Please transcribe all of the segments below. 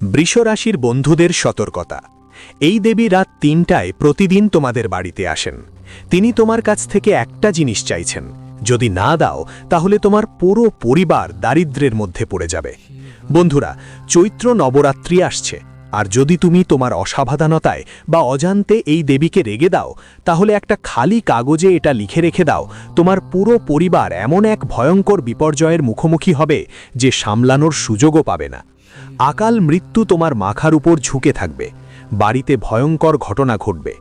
বৃষরাশির বন্ধুদের সতর্কতা। এই দেবী রাত ৩টায় প্রতিদিন তোমাদের বাড়িতে আসেন। তিনি তোমার কাছ থেকে একটা জিনিস চাইছেন, যদি না দাও তাহলে তোমার পুরো পরিবার দারিদ্র্যের মধ্যে পড়ে যাবে। বন্ধুরা, চৈত্র নবরাত্রি আসছে, আর যদি তুমি তোমার অসাবধানতায় বা অজান্তে এই দেবীকে রেগে দাও, তাহলে একটা খালি কাগজে এটা লিখে রেখে দাও, তোমার পুরো পরিবার এমন এক ভয়ঙ্কর বিপর্যয়ের মুখোমুখি হবে যে সামলানোর সুযোগও পাবে না। আকাল মৃত্যু তোমার মাথার উপর ঝুঁকে থাকবে, বাড়িতে ভয়ঙ্কর ঘটনা ঘটবে।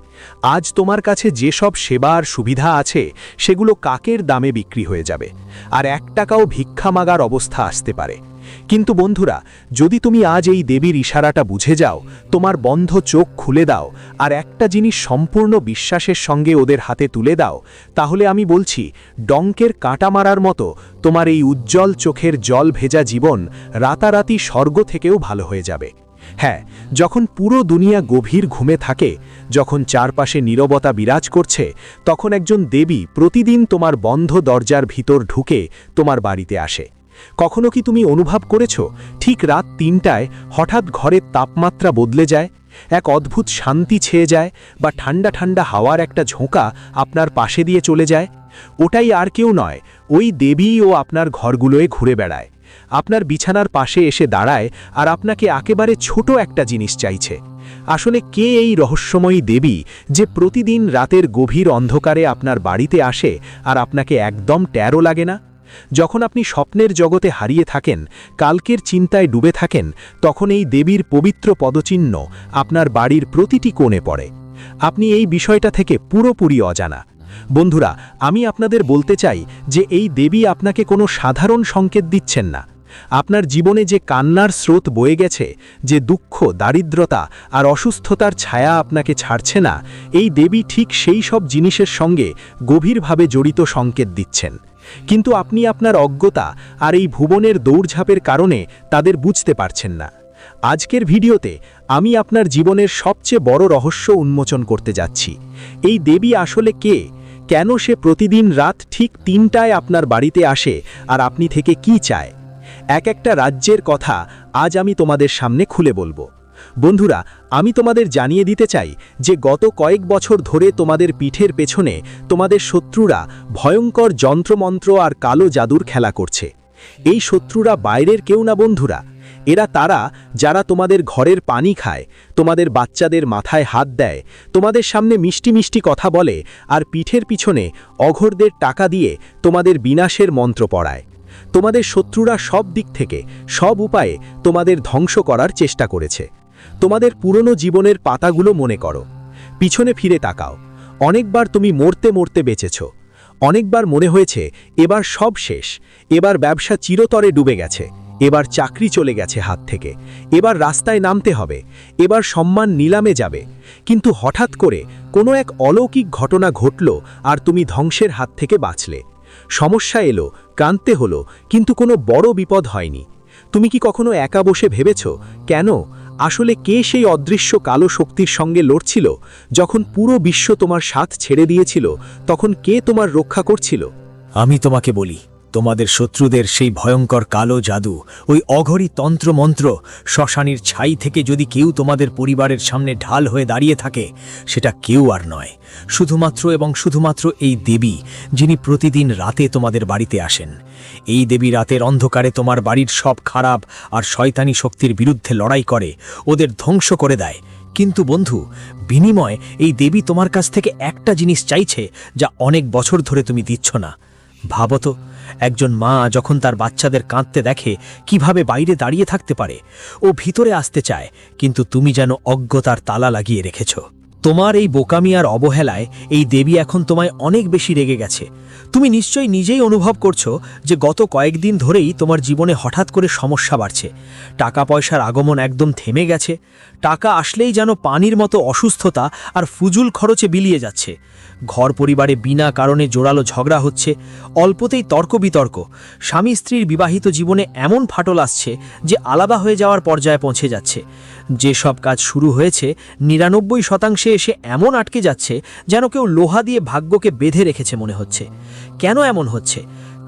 আজ তোমার কাছে যেসব সেবা আর সুবিধা আছে সেগুলো কাকের দামে বিক্রি হয়ে যাবে, আর ১ টাকাও ভিক্ষা মাগার অবস্থা আসতে পারে। কিন্তু বন্ধুরা, যদি তুমি আজ এই দেবীর ইশারাটা বুঝে যাও, তোমার বন্ধ চোখ খুলে দাও আর একটা জিনিস সম্পূর্ণ বিশ্বাসের সঙ্গে ওদের হাতে তুলে দাও, তাহলে আমি বলছি, ডঙ্কের কাঁটা মারার মতো তোমার এই উজ্জ্বল চোখের জল ভেজা জীবন রাতারাতি স্বর্গ থেকেও ভালো হয়ে যাবে। হ্যাঁ, যখন পুরো দুনিয়া গভীর ঘুমে থাকে, যখন চারপাশে নীরবতা বিরাজ করছে, তখন একজন দেবী প্রতিদিন তোমার বন্ধ দরজার ভিতর ঢুকে তোমার বাড়িতে আসে। কখনো কি তুমি অনুভব করেছো, ঠিক রাত ৩টায় হঠাৎ ঘরের তাপমাত্রা বদলে যায়, এক অদ্ভুত শান্তি ছেয়ে যায়, বা ঠান্ডা ঠান্ডা হাওয়ার একটা ঝোঁকা আপনার পাশে দিয়ে চলে যায়? ওটাই আর কেউ নয়, ওই দেবী ও আপনার ঘরগুলোয় ঘুরে বেড়ায়, আপনার বিছানার পাশে এসে দাঁড়ায় আর আপনাকে একেবারে ছোট একটা জিনিস চাইছে। আসলে কে এই রহস্যময়ী দেবী যে প্রতিদিন রাতের গভীর অন্ধকারে আপনার বাড়িতে আসে আর আপনাকে একদম ট্যারও লাগে না? যখন আপনি স্বপ্নের জগতে হারিয়ে থাকেন, কালকের চিন্তায় ডুবে থাকেন, তখন এই দেবীর পবিত্র পদচিহ্ন আপনার বাড়ির প্রতিটি কোণে পড়ে। আপনি এই বিষয়টা থেকে পুরোপুরি অজানা। বন্ধুরা, আমি আপনাদের বলতে চাই যে এই দেবী আপনাকে কোনো সাধারণ সংকেত দিচ্ছেন না। আপনার জীবনে যে কান্নার স্রোত বয়ে গেছে, যে দুঃখ, দারিদ্রতা আর অসুস্থতার ছায়া আপনাকে ছাড়ছে না, এই দেবী ঠিক সেই সব জিনিসের সঙ্গে গভীরভাবে জড়িত সংকেত দিচ্ছেন। কিন্তু আপনি আপনার অজ্ঞতা আর এই ভুবনের দৌড়ঝাঁপের কারণে তাদের বুঝতে পারছেন না। আজকের ভিডিওতে আমি আপনার জীবনের সবচেয়ে বড় রহস্য উন্মোচন করতে যাচ্ছি। এই দেবী আসলে কে? কেন সে প্রতিদিন রাত ঠিক ৩টায় আপনার বাড়িতে আসে আর আপনি থেকে কি চায়? একটা রাজ্যের কথা আজ আমি তোমাদের সামনে খুলে বলবো। বন্ধুরা, আমি তোমাদের জানিয়ে দিতে চাই যে গত কয়েক বছর ধরে তোমাদের পিঠের পেছনে তোমাদের শত্রুরা ভয়ঙ্কর যন্ত্রমন্ত্র আর কালো জাদুর খেলা করছে। এই শত্রুরা বাইরের কেউ না বন্ধুরা, এরা তারা যারা তোমাদের ঘরের পানি খায়, তোমাদের বাচ্চাদের মাথায় হাত দেয়, তোমাদের সামনে মিষ্টি মিষ্টি কথা বলে, আর পিঠের পিছনে অঘোরদের টাকা দিয়ে তোমাদের বিনাশের মন্ত্র পড়ায়। তোমাদের শত্রুরা সব দিক থেকে, সব উপায়ে তোমাদের ধ্বংস করার চেষ্টা করেছে। তোমাদের পুরনো জীবনের পাতাগুলো মনে করো, পিছনে ফিরে তাকাও। অনেকবার তুমি মরতে মরতে বেঁচেছ, অনেকবার মনে হয়েছে এবার সব শেষ, এবার ব্যবসা চিরতরে ডুবে গেছে, এবার চাকরি চলে গেছে হাত থেকে, এবার রাস্তায় নামতে হবে, এবার সম্মান নিলামে যাবে। কিন্তু হঠাৎ করে কোনো এক অলৌকিক ঘটনা ঘটল আর তুমি ধ্বংসের হাত থেকে বাঁচলে। সমস্যা এলো, কাঁদতে হলো, কিন্তু কোনো বড় বিপদ হয়নি। তুমি কি কখনো একা বসে ভেবেছ কেন? আসলে কে সেই অদৃশ্য কালো শক্তির সঙ্গে লড়ছিল? যখন পুরো বিশ্ব তোমার সাথ ছেড়ে দিয়েছিল, তখন কে তোমার রক্ষা করছিল? আমি তোমাকে বলি, তোমাদের শত্রুদের সেই ভয়ঙ্কর কালো জাদু, ওই অঘরী তন্ত্রমন্ত্র, শ্মশানীর ছাই থেকে যদি কেউ তোমাদের পরিবারের সামনে ঢাল হয়ে দাঁড়িয়ে থাকে, সেটা কেউ আর নয়, শুধুমাত্র এবং শুধুমাত্র এই দেবী, যিনি প্রতিদিন রাতে তোমাদের বাড়িতে আসেন। এই দেবী রাতের অন্ধকারে তোমার বাড়ির সব খারাপ আর শয়তানি শক্তির বিরুদ্ধে লড়াই করে, ওদের ধ্বংস করে দেয়। কিন্তু বন্ধু, বিনিময়ে এই দেবী তোমার কাছ থেকে একটা জিনিস চাইছে, যা অনেক বছর ধরে তুমি দিচ্ছ না। ভাবো তো, একজন মা যখন তার বাচ্চাদের কাঁদতে দেখে, কিভাবে বাইরে দাঁড়িয়ে থাকতে পারে? ও ভিতরে আসতে চায়, কিন্তু তুমি যেন অজ্ঞতার তালা লাগিয়ে রেখেছ। তোমার এই বোকামি আর অবহেলায় এই দেবী এখন তোমায় অনেক বেশি রেগে গেছে। তুমি নিশ্চয়ই নিজেই অনুভব করছো যে গত কয়েকদিন ধরেই তোমার জীবনে হঠাৎ করে সমস্যা বাড়ছে। টাকা পয়সার আগমন একদম থেমে গেছে, টাকা আসলেই যেন পানির মতো অসুস্থতা আর ফুজুল খরচে বিলিয়ে যাচ্ছে। ঘর পরিবারে বিনা কারণে জোরালো ঝগড়া হচ্ছে, অল্পতেই তর্ক বিতর্ক। স্বামী স্ত্রীর বিবাহিত জীবনে এমন ফাটল আসছে যে আলাদা হয়ে যাওয়ার পর্যায়ে পৌঁছে যাচ্ছে। যেসব কাজ শুরু হয়েছে ৯৯% এসে এমন আটকে যাচ্ছে যেন কেউ লোহা দিয়ে ভাগ্যকে বেঁধে রেখেছে মনে হচ্ছে। কেন এমন হচ্ছে?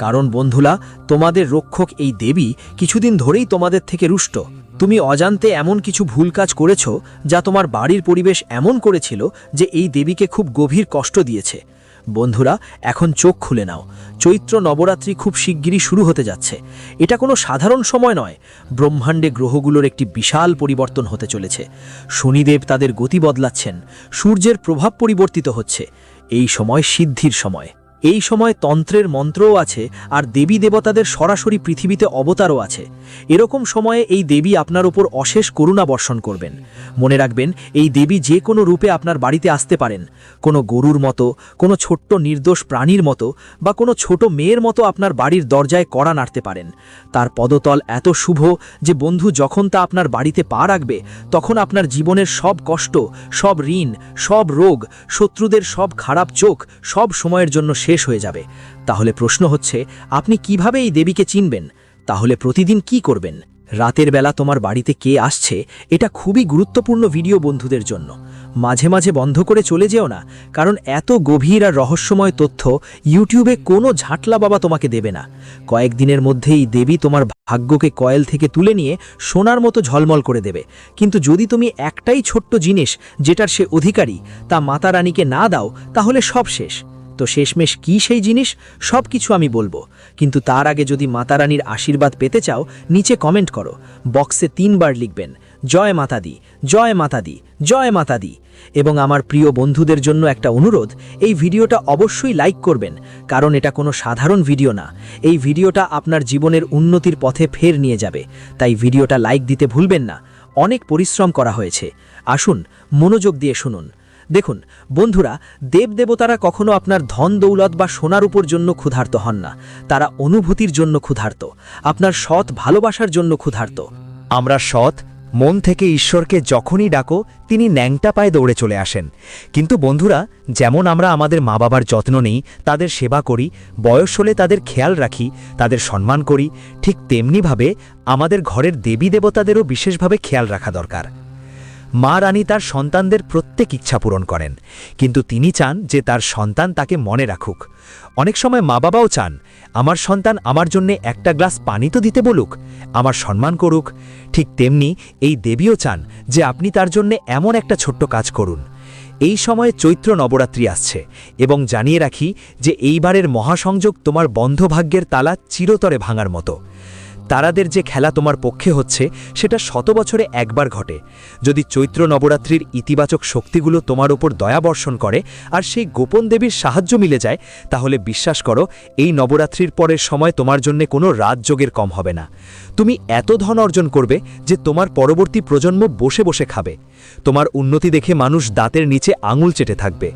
কারণ বন্ধুরা, তোমাদের রক্ষক এই দেবী কিছুদিন ধরেই তোমাদের থেকে রুষ্ট। তুমি অজান্তে এমন কিছু ভুল কাজ করেছ যা তোমার বাড়ির পরিবেশ এমন করেছিল যে এই দেবীকে খুব গভীর কষ্ট দিয়েছে। বন্ধুরা, এখন চোখ খুলে নাও। চৈত্র নবরাত্রি খুব শিগগিরই শুরু হতে যাচ্ছে। এটা কোনো সাধারণ সময় নয়। ব্রহ্মাণ্ডে গ্রহগুলোর একটি বিশাল পরিবর্তন হতে চলেছে। শনিদেব তাদের গতি বদলাচ্ছেন, সূর্যের প্রভাব পরিবর্তিত হচ্ছে। এই সময় সিদ্ধির সময়। এই সময় তন্ত্রের মন্ত্রও আছে, আর দেবী দেবতাদের সরাসরি পৃথিবীতে অবতারও আছে। এরকম সময়ে এই দেবী আপনার উপর অশেষ করুণা বর্ষণ করবেন। মনে রাখবেন, এই দেবী যে কোনো রূপে আপনার বাড়িতে আসতে পারেন। কোনো গরুর মতো, কোনো ছোট্ট নির্দোষ প্রাণীর মতো, বা কোনো ছোট মেয়ের মতো আপনার বাড়ির দরজায় কড়া নাড়তে পারেন। তার পদতল এত শুভ যে বন্ধু, যখন তা আপনার বাড়িতে পা রাখবে, তখন আপনার জীবনের সব কষ্ট, সব ঋণ, সব রোগ, শত্রুদের সব খারাপ চোখ সব সময়ের জন্য শেষ হয়ে যাবে। তাহলে প্রশ্ন হচ্ছে, আপনি কিভাবে এই দেবীকে চিনবেন? তাহলে প্রতিদিন কি করবেন? রাতের বেলা তোমার বাড়িতে কে আসছে, এটা খুবই গুরুত্বপূর্ণ ভিডিও বন্ধুদের জন্য। মাঝে মাঝে বন্ধ করে চলে যেও না, কারণ এত গভীর আর রহস্যময় তথ্য ইউটিউবে কোনো ঝাঁটলা বাবা তোমাকে দেবে না। কয়েকদিনের মধ্যেই দেবী তোমার ভাগ্যকে কয়েল থেকে তুলে নিয়ে সোনার মতো ঝলমল করে দেবে। কিন্তু যদি তুমি একটাই ছোট্ট জিনিস যেটার সে অধিকারী তা মাতা রানীকে না দাও, তাহলে সব শেষ। তো শেষমেশ কি সেই জিনিস, সব কিছু আমি বলবো। কিন্তু তার আগে যদি মাতা রানীর আশীর্বাদ পেতে চাও, নিচে কমেন্ট করো। বক্সে 3 বার লিখবেন, জয় মাতা দি, জয় মাতা দি, জয় মাতা দি। এবং আমার প্রিয় বন্ধুদের জন্য একটা অনুরোধ, এই ভিডিওটা অবশ্যই লাইক করবেন, কারণ এটা কোনো সাধারণ ভিডিও না। এই ভিডিওটা আপনার জীবনের উন্নতির পথে ফের নিয়ে যাবে। তাই ভিডিওটা লাইক দিতে ভুলবেন না। অনেক পরিশ্রম করা হয়েছে। আসুন, মনোযোগ দিয়ে শুনুন। দেখুন বন্ধুরা, দেবদেবতারা কখনো আপনার ধন দৌলত বা সোনার উপর জন্য ক্ষুধার্ত হন না। তারা অনুভূতির জন্য ক্ষুধার্ত, আপনার সৎ ভালোবাসার জন্য ক্ষুধার্ত। আমরা সৎ মন থেকে ঈশ্বরকে যখনই ডাকো, তিনি ন্যাংটা পায়ে দৌড়ে চলে আসেন। কিন্তু বন্ধুরা, যেমন আমরা আমাদের মা বাবার যত্ন নিই, তাদের সেবা করি, বয়স হলে তাদের খেয়াল রাখি, তাদের সম্মান করি, ঠিক তেমনিভাবে আমাদের ঘরের দেবী দেবতাদেরও বিশেষভাবে খেয়াল রাখা দরকার। মা রানী তার সন্তানদের প্রত্যেক ইচ্ছা পূরণ করেন, কিন্তু তিনি চান যে তার সন্তান তাকে মনে রাখুক। অনেক সময় মা বাবাও চান, আমার সন্তান আমার জন্যে একটা গ্লাস পানি তো দিতে বলুক, আমার সম্মান করুক। ঠিক তেমনি এই দেবীও চান যে আপনি তার জন্যে এমন একটা ছোট্ট কাজ করুন। এই সময়ে চৈত্র নবরাত্রি আসছে, এবং জানিয়ে রাখি যে এইবারের মহাসংযোগ তোমার বন্ধ ভাগ্যের তালা চিরতরে ভাঙার মতো। তারাদের যে খেলা তোমার পক্ষে হচ্ছে, সেটা 100 বছরে একবার ঘটে। যদি চৈত্র নবরাত্রির ইতিবাচক শক্তিগুলো তোমার উপর দয়া বর্ষণ করে আর সেই গোপন দেবীর সাহায্য মিলে যায়, তাহলে বিশ্বাস করো, এই নবরাত্রির পরের সময় তোমার জন্য কোনো রাজযোগের কম হবে না। তুমি এত ধন অর্জন করবে যে তোমার পরবর্তী প্রজন্ম বসে বসে খাবে। তোমার উন্নতি দেখে মানুষ দাঁতের নিচে আঙুল চেটে থাকবে।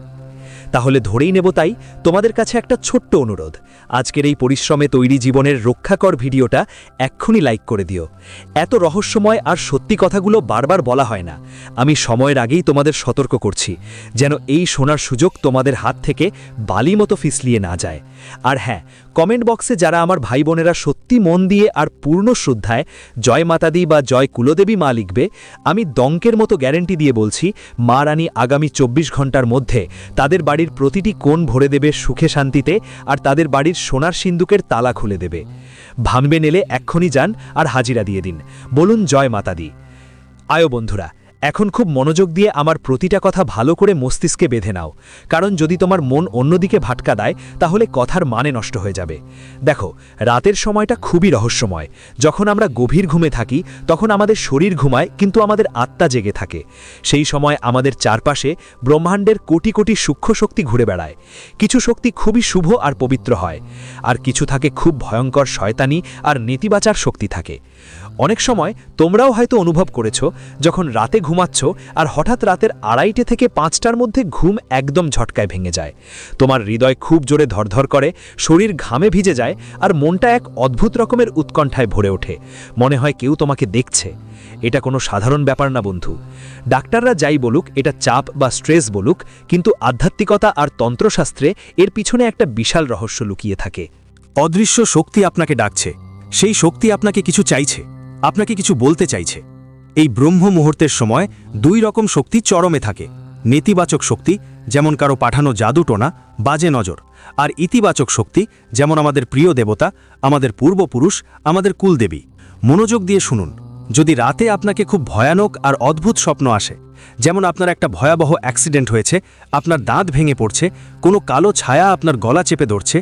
তাহলে ধরেই নেব, তাই তোমাদের কাছে একটা ছোট্ট অনুরোধ, আজকের এই পরিশ্রমে তৈরি জীবনের রক্ষাকর ভিডিওটা এক্ষুনি লাইক করে দিও। এত রহস্যময় আর সত্যি কথাগুলো বারবার বলা হয় না। আমি সময়ের আগেই তোমাদের সতর্ক করছি, যেন এই শোনার সুযোগ তোমাদের হাত থেকে বালি মতো ফিসলিয়ে না যায়। আর হ্যাঁ, কমেন্ট বক্সে যারা আমার ভাই বোনেরা সত্যি মন দিয়ে আর পূর্ণ শ্রদ্ধায় জয় মাতাদি বা জয় কুলদেবী মা লিখবে, আমি দঙ্কের মতো গ্যারেন্টি দিয়ে বলছি, মা রানী আগামী 24 ঘন্টার মধ্যে তাদের বাড়ির প্রতিটি কোণ ভরে দেবে সুখে শান্তিতে, আর তাদের বাড়ির সোনার সিন্দুকের তালা খুলে দেবে। ভাঙবে নেলে এক্ষুনি যান আর হাজিরা দিয়ে দিন, বলুন জয় মাতাদি। আয়ো বন্ধুরা, এখন খুব মনোযোগ দিয়ে আমার প্রতিটা কথা ভালো করে মস্তিষ্কে বেঁধে নাও, কারণ যদি তোমার মন অন্যদিকে ভাটকা দেয়, তাহলে কথার মানে নষ্ট হয়ে যাবে। দেখো, রাতের সময়টা খুবই রহস্যময়। যখন আমরা গভীর ঘুমে থাকি, তখন আমাদের শরীর ঘুমায়, কিন্তু আমাদের আত্মা জেগে থাকে। সেই সময় আমাদের চারপাশে ব্রহ্মাণ্ডের কোটি কোটি সূক্ষ্ম শক্তি ঘুরে বেড়ায়। কিছু শক্তি খুবই শুভ আর পবিত্র হয়, আর কিছু থাকে খুব ভয়ঙ্কর শয়তানি আর নেতিবাচার শক্তি থাকে। অনেক সময় তোমরাও হয়তো অনুভব করেছো, যখন রাতে ঘুমাচ্ছ আর হঠাৎ রাতের 2:30 থেকে 5টার মধ্যে ঘুম একদম ঝটকায় ভেঙে যায়। তোমার হৃদয় খুব জোরে ধরধর করে, শরীর ঘামে ভিজে যায়, আর মনটা এক অদ্ভুত রকমের উৎকণ্ঠায় ভরে ওঠে। মনে হয় কেউ তোমাকে দেখছে। এটা কোনো সাধারণ ব্যাপার না বন্ধু। ডাক্তাররা যাই বলুক, এটা চাপ বা স্ট্রেস বলুক, কিন্তু আধ্যাত্মিকতা আর তন্ত্রশাস্ত্রে এর পিছনে একটা বিশাল রহস্য লুকিয়ে থাকে। অদৃশ্য শক্তি আপনাকে ডাকছে। সেই শক্তি আপনাকে কিছু চাইছে, আপনাকে কিছু বলতে চাইছে। এই ব্রহ্ম মুহূর্তের সময় 2 রকম শক্তি চরমে থাকে। নেতিবাচক শক্তি, যেমন কারো পাঠানো জাদুটোনা, বাজে নজর, আর ইতিবাচক শক্তি, যেমন আমাদের প্রিয় দেবতা, আমাদের পূর্বপুরুষ, আমাদের কুলদেবী। মনোযোগ দিয়ে শুনুন। যদি রাতে আপনাকে খুব ভয়ানক আর অদ্ভুত স্বপ্ন আসে, যেমন আপনার একটা ভয়াবহ অ্যাক্সিডেন্ট হয়েছে, আপনার দাঁত ভেঙে পড়ছে, কোনো কালো ছায়া আপনার গলা চেপে ধরছে,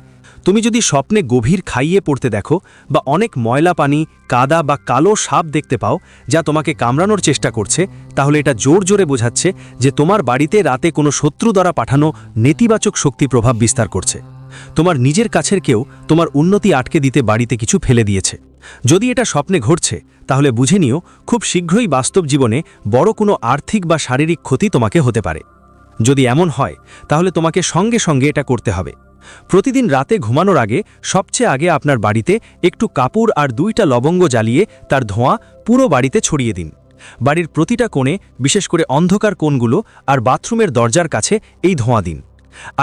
তুমি যদি স্বপ্নে গভীর খাইয়ে পড়তে দেখো বা অনেক ময়লা পানি, কাদা বা কালো সাপ দেখতে পাও যা তোমাকে কামড়ানোর চেষ্টা করছে, তাহলে এটা জোর জোরে বোঝাচ্ছে যে তোমার বাড়িতে রাতে কোনো শত্রু দ্বারা পাঠানো নেতিবাচক শক্তি প্রভাব বিস্তার করছে। তোমার নিজের কাছের কেউ তোমার উন্নতি আটকে দিতে বাড়িতে কিছু ফেলে দিয়েছে। যদি এটা স্বপ্নে ঘটছে, তাহলে বুঝে নিও খুব শীঘ্রই বাস্তব জীবনে বড় কোনো আর্থিক বা শারীরিক ক্ষতি তোমাকে হতে পারে। যদি এমন হয়, তাহলে তোমাকে সঙ্গে সঙ্গে এটা করতে হবে। প্রতিদিন রাতে ঘুমানোর আগে সবচেয়ে আগে আপনার বাড়িতে একটু কাপড় আর 2টা লবঙ্গ জ্বালিয়ে তার ধোঁয়া পুরো বাড়িতে ছড়িয়ে দিন। বাড়ির প্রতিটা কোণে, বিশেষ করে অন্ধকার কোণগুলো আর বাথরুমের দরজার কাছে এই ধোঁয়া দিন।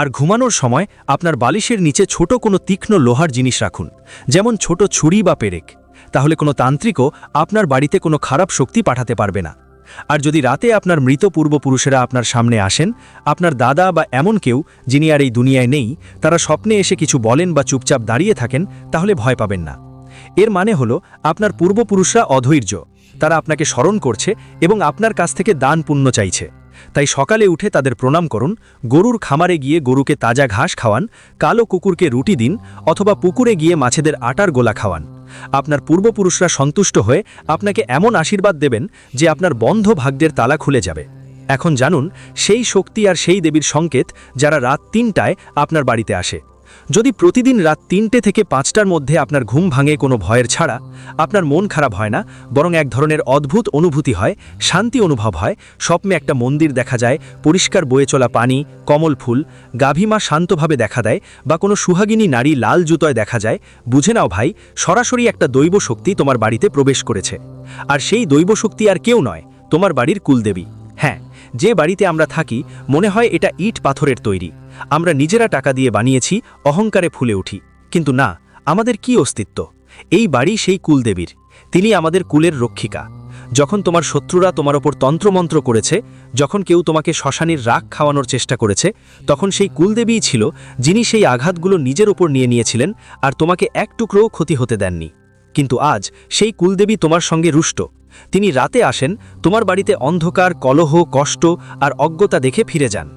আর ঘুমানোর সময় আপনার বালিশের নিচে ছোট কোনো তীক্ষ্ণ লোহার জিনিস রাখুন, যেমন ছোট ছুরি বা পেরেক। তাহলে কোনো তান্ত্রিকও আপনার বাড়িতে কোনো খারাপ শক্তি পাঠাতে পারবে না। আর যদি রাতে আপনার মৃত পূর্বপুরুষেরা আপনার সামনে আসেন, আপনার দাদা বা এমন কেউ যিনি আর এই দুনিয়ায় নেই, তারা স্বপ্নে এসে কিছু বলেন বা চুপচাপ দাঁড়িয়ে থাকেন, তাহলে ভয় পাবেন না। এর মানে হলো আপনার পূর্বপুরুষরা অধৈর্য, তারা আপনাকে স্মরণ করছে এবং আপনার কাছ থেকে দান পুণ্য চাইছে। তাই সকালে উঠে তাদের প্রণাম করুন, গরুর খামারে গিয়ে গরুকে তাজা ঘাস খাওয়ান, কালো কুকুরকে রুটি দিন অথবা পুকুরে গিয়ে মাছেদের আটার গোলা খাওয়ান। আপনার পূর্বপুরুষরা সন্তুষ্ট হয়ে আপনাকে এমন আশীর্বাদ দেবেন যে আপনার বন্ধ ভাগ্যের তালা খুলে যাবে। এখন জানুন সেই শক্তি আর সেই দেবীর সংকেত যারা রাত 3টায় আপনার বাড়িতে আসে। যদি প্রতিদিন রাত 3টে থেকে 5টার মধ্যে আপনার ঘুম ভাঙে কোনো ভয়ের ছাড়া, আপনার মন খারাপ হয় না, বরং এক ধরনের অদ্ভুত অনুভূতি হয়, শান্তি অনুভব হয়, স্বপ্নে একটা মন্দির দেখা যায়, পরিষ্কার বয়ে চলা পানি, কমল ফুল, গাভীমা শান্তভাবে দেখা দেয় বা কোনো সুহাগিনী নারী লাল জুতোয় দেখা যায়, বুঝে নাও ভাই, সরাসরি একটা দৈব শক্তি তোমার বাড়িতে প্রবেশ করেছে। আর সেই দৈব শক্তি আর কেউ নয়, তোমার বাড়ির কুলদেবী। হ্যাঁ, যে বাড়িতে আমরা থাকি মনে হয় এটা ইট পাথরের তৈরি, আমরা নিজেরা টাকা দিয়ে বানিয়েছি, অহংকারে ফুলে উঠি, কিন্তু না, আমাদের কি অস্তিত্ব? এই বাড়ি সেই কুলদেবীর, তিনি আমাদের কুলের রক্ষিকা। যখন তোমার শত্রুরা তোমার ওপর তন্ত্রমন্ত্র করেছে, যখন কেউ তোমাকে শ্মশানীর রাগ খাওয়ানোর চেষ্টা করেছে, তখন সেই কুলদেবীই ছিল যিনি সেই আঘাতগুলো নিজের ওপর নিয়ে নিয়েছিলেন আর তোমাকে এক টুকরোও ক্ষতি হতে দেননি। কিন্তু আজ সেই কুলদেবী তোমার সঙ্গে রুষ্ট। তিনি রাতে আসেন, তোমার বাড়িতে অন্ধকার, কলহ, কষ্ট আর অজ্ঞতা দেখে ফিরে যান।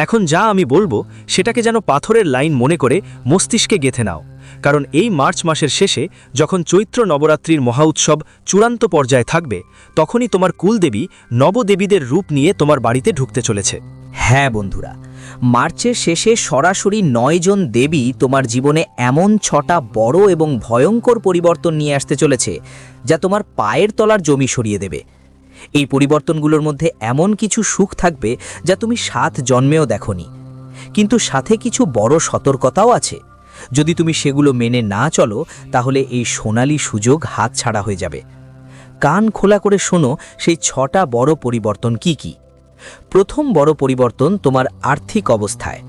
এখন যা আমি বলবো সেটাকে যেন পাথরের লাইন মনে করে মস্তিষ্কে গেঁথে নাও, কারণ এই মার্চ মাসের শেষে যখন চৈত্র নবরাত্রির মহা উৎসব চূড়ান্ত পর্যায়ে থাকবে, তখনই তোমার কুলদেবী নবদেবীদের রূপ নিয়ে তোমার বাড়িতে ঢুকতে চলেছে। হ্যাঁ বন্ধুরা, মার্চের শেষে সরাসরি 9 জন দেবী তোমার জীবনে এমন 6টা বড় এবং ভয়ঙ্কর পরিবর্তন নিয়ে আসতে চলেছে যা তোমার পায়ের তলার জমি সরিয়ে দেবে। এই পরিবর্তনগুলোর মধ্যে এমন কিছু সুখ থাকবে যা তুমি 7 জন্মেও দেখোনি, কিন্তু সাথে কিছু বড় সতর্কতাও আছে। যদি তুমি সেগুলো মেনে না চলো, তাহলে এই সোনালী সুযোগ হাতছাড়া হয়ে যাবে। কান খোলা করে শোনো সেই 6টা বড় পরিবর্তন কি কি। প্রথম বড় পরিবর্তন তোমার আর্থিক অবস্থায়।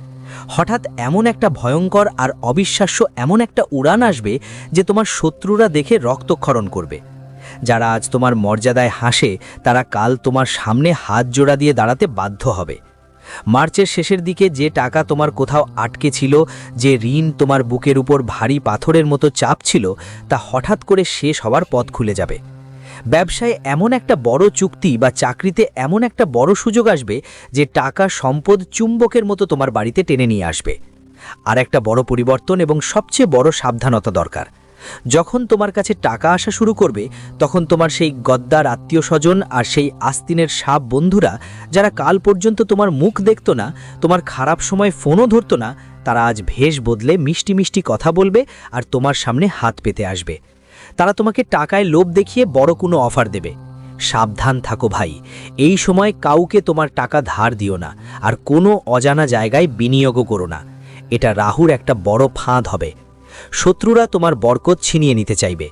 হঠাৎ এমন একটা ভয়ঙ্কর আর অবিশ্বাস্য এমন একটা উড়ান আসবে যে তোমার শত্রুরা দেখে রক্তক্ষরণ করবে। যারা আজ তোমার মর্যাদায় হাসে, তারা কাল তোমার সামনে হাত জোড়া দিয়ে দাঁড়াতে বাধ্য হবে। মার্চের শেষের দিকে যে টাকা তোমার কোথাও আটকে ছিল, যে ঋণ তোমার বুকের উপর ভারী পাথরের মতো চাপ ছিল, তা হঠাৎ করে শেষ হওয়ার পথ খুলে যাবে। ব্যবসায় এমন একটা বড় চুক্তি বা চাকরিতে এমন একটা বড় সুযোগ আসবে যে টাকা, সম্পদ চুম্বকের মতো তোমার বাড়িতে টেনে নিয়ে আসবে। আর একটা বড় পরিবর্তন এবং সবচেয়ে বড় সাবধানতা দরকার। যখন তোমার কাছে টাকা আসা শুরু করবে, তখন তোমার সেই গদ্দার আত্মীয় স্বজন আর সেই আস্তিনের সাপ বন্ধুরা, যারা কাল পর্যন্ত তোমার মুখ দেখত না, তোমার খারাপ সময় ফোনও ধরত না, তারা আজ ভেষ বদলে মিষ্টি মিষ্টি কথা বলবে আর তোমার সামনে হাত পেতে আসবে। তারা তোমাকে টাকায় লোভ দেখিয়ে বড় কোনো অফার দেবে। সাবধান থাকো ভাই, এই সময় কাউকে তোমার টাকা ধার দিও না, আর কোনো অজানা জায়গায় বিনিয়োগও করো না। এটা রাহুর একটা বড় ফাঁদ হবে। শত্রুরা তোমার বরকত ছিনিয়ে নিতে চাইবে।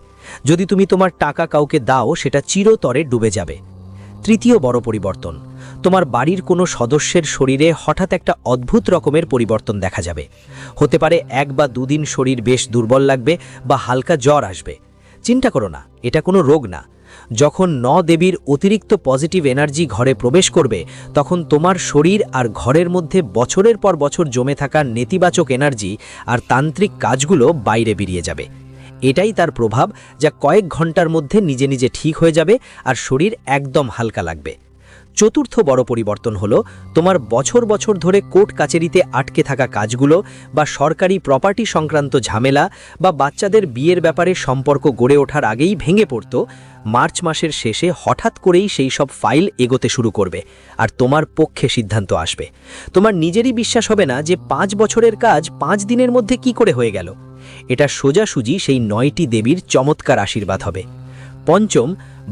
যদি তুমি তোমার টাকা কাউকে দাও, সেটা চিরতরে ডুবে যাবে। তৃতীয় বড় পরিবর্তন, তোমার বাড়ির কোনো সদস্যের শরীরে হঠাৎ একটা অদ্ভুত রকমের পরিবর্তন দেখা যাবে। হতে পারে 1 বা 2 দিন শরীর বেশ দুর্বল লাগবে বা হালকা জ্বর আসবে। চিন্তা করো না, এটা কোনো রোগ না। যখন 9 দেবীর অতিরিক্ত পজিটিভ এনার্জি ঘরে প্রবেশ করবে, তখন তোমার শরীর আর ঘরের মধ্যে বছরের পর বছর জমে থাকা নেতিবাচক এনার্জি আর তান্ত্রিক কাজগুলো বাইরে বেরিয়ে যাবে। এটাই তার প্রভাব, যা কয়েক ঘন্টার মধ্যে নিজে নিজে ঠিক হয়ে যাবে আর শরীর একদম হালকা লাগবে। চতুর্থ বড় পরিবর্তন হলো তোমার বছর বছর ধরে কোর্ট কাচারিতে আটকে থাকা কাজগুলো বা সরকারি প্রপার্টি সংক্রান্ত ঝামেলা বা বাচ্চাদের বিয়ের ব্যাপারে সম্পর্ক গড়ে ওঠার আগেই ভেঙে পড়তো। মার্চ মাসের শেষে হঠাৎ করেই সেই সব ফাইল এগোতে শুরু করবে আর তোমার পক্ষে সিদ্ধান্ত আসবে। তোমার নিজেরই বিশ্বাস হবে না যে 5 বছরের কাজ 5 দিনের মধ্যে কি করে হয়ে গেল। এটা সোজাসুজি সেই 9টি দেবীর চমৎকার আশীর্বাদ হবে। পঞ্চম,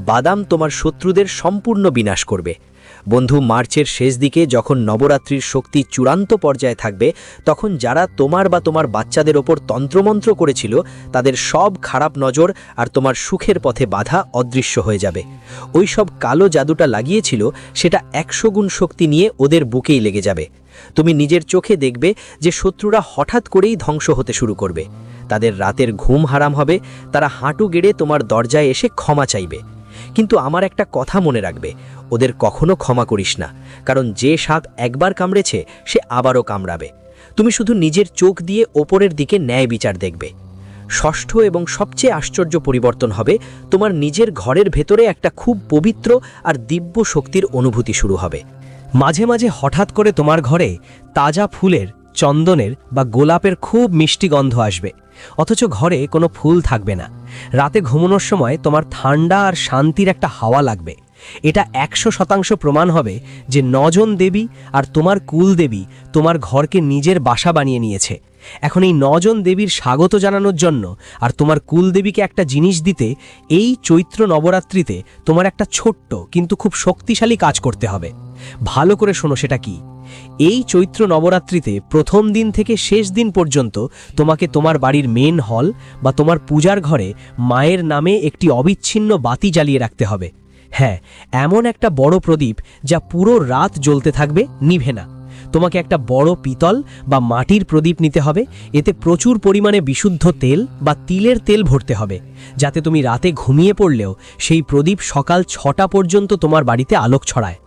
বাদাম তোমার শত্রুদের সম্পূর্ণ বিনাশ করবে। বন্ধু, মার্চের শেষ দিকে যখন নবরাত্রির শক্তি চূড়ান্ত পর্যায়ে থাকবে, তখন যারা তোমার বা তোমার বাচ্চাদের ওপর তন্ত্রমন্ত্র করেছিল তাদের সব খারাপ নজর আর তোমার সুখের পথে বাধা অদৃশ্য হয়ে যাবে। ওই সব কালো জাদুটা লাগিয়েছিল সেটা 100 গুণ শক্তি নিয়ে ওদের বুকেই লেগে যাবে। তুমি নিজের চোখে দেখবে যে শত্রুরা হঠাৎ করেই ধ্বংস হতে শুরু করবে। তাদের রাতের ঘুম হারাম হবে, তারা হাঁটু গেড়ে তোমার দরজায় এসে ক্ষমা চাইবে। কিন্তু আমার একটা কথা মনে রাখবে, ওদের কখনো ক্ষমা করিস না, কারণ যে সাপ একবার কামড়েছে সে আবারও কামড়াবে। তুমি শুধু নিজের চোখ দিয়ে ওপরের দিকে ন্যায় বিচার দেখবে। ষষ্ঠ এবং সবচেয়ে আশ্চর্য পরিবর্তন হবে, তোমার নিজের ঘরের ভেতরে একটা খুব পবিত্র আর দিব্য শক্তির অনুভূতি শুরু হবে। মাঝে মাঝে হঠাৎ করে তোমার ঘরে তাজা ফুলের, চন্দনের বা গোলাপের খুব মিষ্টি গন্ধ আসবে, অথচ ঘরে কোনো ফুল থাকবে না। রাতে ঘুমানোর সময় তোমার ঠান্ডা আর শান্তির একটা হাওয়া লাগবে। এটা 100% প্রমাণ হবে যে 9 জন দেবী আর তোমার কুল দেবী তোমার ঘরকে নিজের বাসা বানিয়ে নিয়েছে। এখন এই 9 জন দেবীর স্বাগত জানানোর জন্য আর তোমার কুল দেবীকে একটা জিনিস দিতে এই চৈত্র নবরাত্রিতে তোমার একটা ছোট্ট কিন্তু খুব শক্তিশালী কাজ করতে হবে। ভালো করে শোনো, সেটা কি? এই চৈত্র নবরাত্রিতে প্রথম দিন থেকে শেষ দিন পর্যন্ত তোমাকে তোমার বাড়ির মেন হল বা তোমার পূজার ঘরে মায়ের নামে একটি অবিচ্ছিন্ন বাতি জ্বালিয়ে রাখতে হবে। হ্যাঁ, এমন একটা বড় প্রদীপ যা পুরো রাত জ্বলতে থাকবে, নিভে না। তোমাকে একটা বড় পিতল বা মাটির প্রদীপ নিতে হবে। এতে প্রচুর পরিমাণে বিশুদ্ধ তেল বা তিলের তেল ভরতে হবে, যাতে তুমি রাতে ঘুমিয়ে পড়লেও সেই প্রদীপ সকাল 6টা পর্যন্ত তোমার বাড়িতে আলোক ছড়ায়।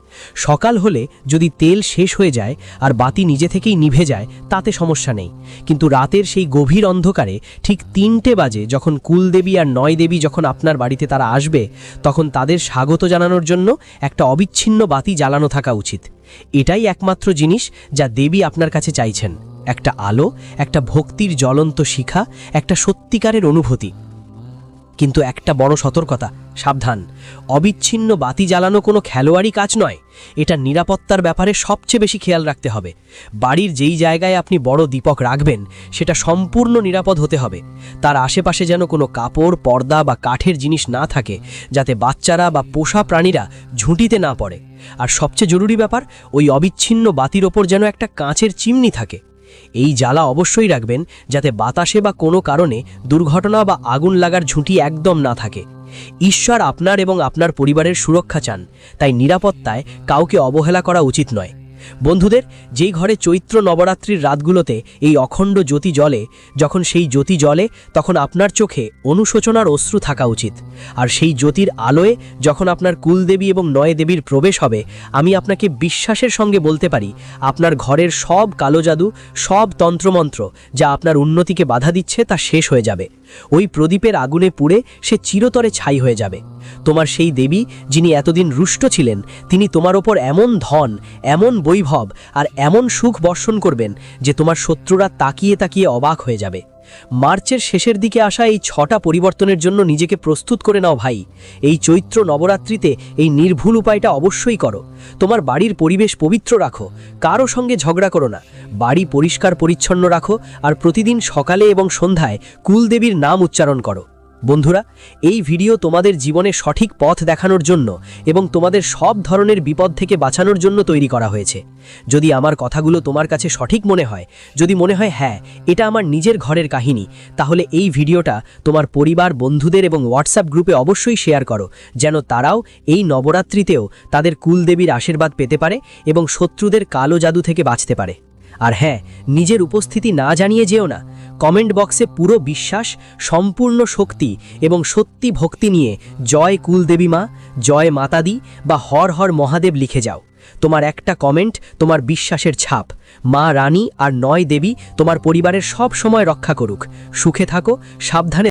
সকাল হলে যদি তেল শেষ হয়ে যায় আর বাতি নিজে থেকেই নিভে যায় তাতে সমস্যা নেই, কিন্তু রাতের সেই গভীর অন্ধকারে ঠিক 3টে বাজে যখন কুলদেবী আর 9 দেবী যখন আপনার বাড়িতে তারা আসবে, তখন তাদের স্বাগত জানানোর জন্য একটা অবিচ্ছিন্ন বাতি জ্বালানো থাকা উচিত। এটাই একমাত্র জিনিস যা দেবী আপনার কাছে চাইছেন, একটা আলো, একটা ভক্তির জ্বলন্ত শিখা, একটা সত্যিকারের অনুভূতি। কিন্তু একটা বড় সতর্কতা, সাবধান, অবিচ্ছিন্ন বাতি জ্বালানো কোনো খেলোয়াড়ি কাজ নয়। এটা নিরাপত্তার ব্যাপারে সবচেয়ে বেশি খেয়াল রাখতে হবে। বাড়ির যেই জায়গায় আপনি বড় দীপক রাখবেন সেটা সম্পূর্ণ নিরাপদ হতে হবে। তার আশেপাশে যেন কোনো কাপড়, পর্দা বা কাঠের জিনিস না থাকে, যাতে বাচ্চারা বা পোষা প্রাণীরা ঝুঁটিতে না পড়ে। আর সবচেয়ে জরুরি ব্যাপার, ওই অবিচ্ছিন্ন বাতির ওপর যেন একটা কাঁচের চিমনি থাকে। এই জ্বালা অবশ্যই রাখবেন যাতে বাতাসে বা কোনো কারণে দুর্ঘটনা বা আগুন লাগার ঝুঁটি একদম না থাকে। ঈশ্বর আপনার এবং আপনার পরিবারের সুরক্ষা চান, তাই নিরাপত্তায় কাউকে অবহেলা করা উচিত নয়। বন্ধুদের, যেই ঘরে চৈত্র নবরাত্রির রাতগুলোতে এই অখণ্ড জ্যোতি জ্বলে, যখন সেই জ্যোতি জ্বলে তখন আপনার চোখে অনুশোচনার অশ্রু থাকা উচিত। আর সেই জ্যোতির আলোয় যখন আপনার কুলদেবী এবং 9 দেবীর প্রবেশ হবে, আমি আপনাকে বিশ্বাসের সঙ্গে বলতে পারি আপনার ঘরের সব কালো জাদু, সব তন্ত্রমন্ত্র যা আপনার উন্নতিকে বাধা দিচ্ছে তা শেষ হয়ে যাবে। ওই প্রদীপের আগুনে পুড়ে সে চিরতরে ছাই হয়ে যাবে। তোমার সেই দেবী যিনি এতদিন রুষ্ট ছিলেন, তিনি তোমার ওপর এমন ধন, এমন বৈভব আর এমন সুখ বর্ষণ করবেন যে তোমার শত্রুরা তাকিয়ে তাকিয়ে অবাক হয়ে যাবে। মার্চের শেষের দিকে আসা এই 6টা পরিবর্তনের জন্য নিজেকে প্রস্তুত করে নাও ভাই। এই চৈত্র নবরাত্রিতে এই নির্ভুল উপায়টা অবশ্যই করো। তোমার বাড়ির পরিবেশ পবিত্র রাখো, কারো সঙ্গে ঝগড়া করো না, বাড়ি পরিষ্কার পরিচ্ছন্ন রাখো আর প্রতিদিন সকালে এবং সন্ধ্যায় কুলদেবীর নাম উচ্চারণ করো। বন্ধুরা, এই ভিডিও তোমাদের জীবনে সঠিক পথ দেখানোর জন্য এবং তোমাদের সব ধরনের বিপদ থেকে বাঁচানোর জন্য তৈরি করা হয়েছে। যদি আমার কথাগুলো তোমার কাছে সঠিক মনে হয়, যদি মনে হয় হ্যাঁ এটা আমার নিজের ঘরের কাহিনী, তাহলে এই ভিডিওটা তোমার পরিবার, বন্ধুদের এবং হোয়াটসঅ্যাপ গ্রুপে অবশ্যই শেয়ার করো, যেন তারাও এই নবরাত্রিতেও তাদের কুলদেবীর আশীর্বাদ পেতে পারে এবং শত্রুদের কালো জাদু থেকে বাঁচতে পারে। আর হ্যাঁ, নিজের উপস্থিতি না জানিয়ে যেও না। কমেন্ট বক্সে পুরো বিশ্বাস, সম্পূর্ণ শক্তি এবং সত্যি ভক্তি নিয়ে জয় কুলদেবী মা, জয় মাতাদি বা হর হর মহাদেব লিখে যাও। তোমার একটা কমেন্ট তোমার বিশ্বাসের ছাপ। মা রানী আর 9 দেবী তোমার পরিবারের সব সময় রক্ষা করুক। সুখে থাকো, সাবধানে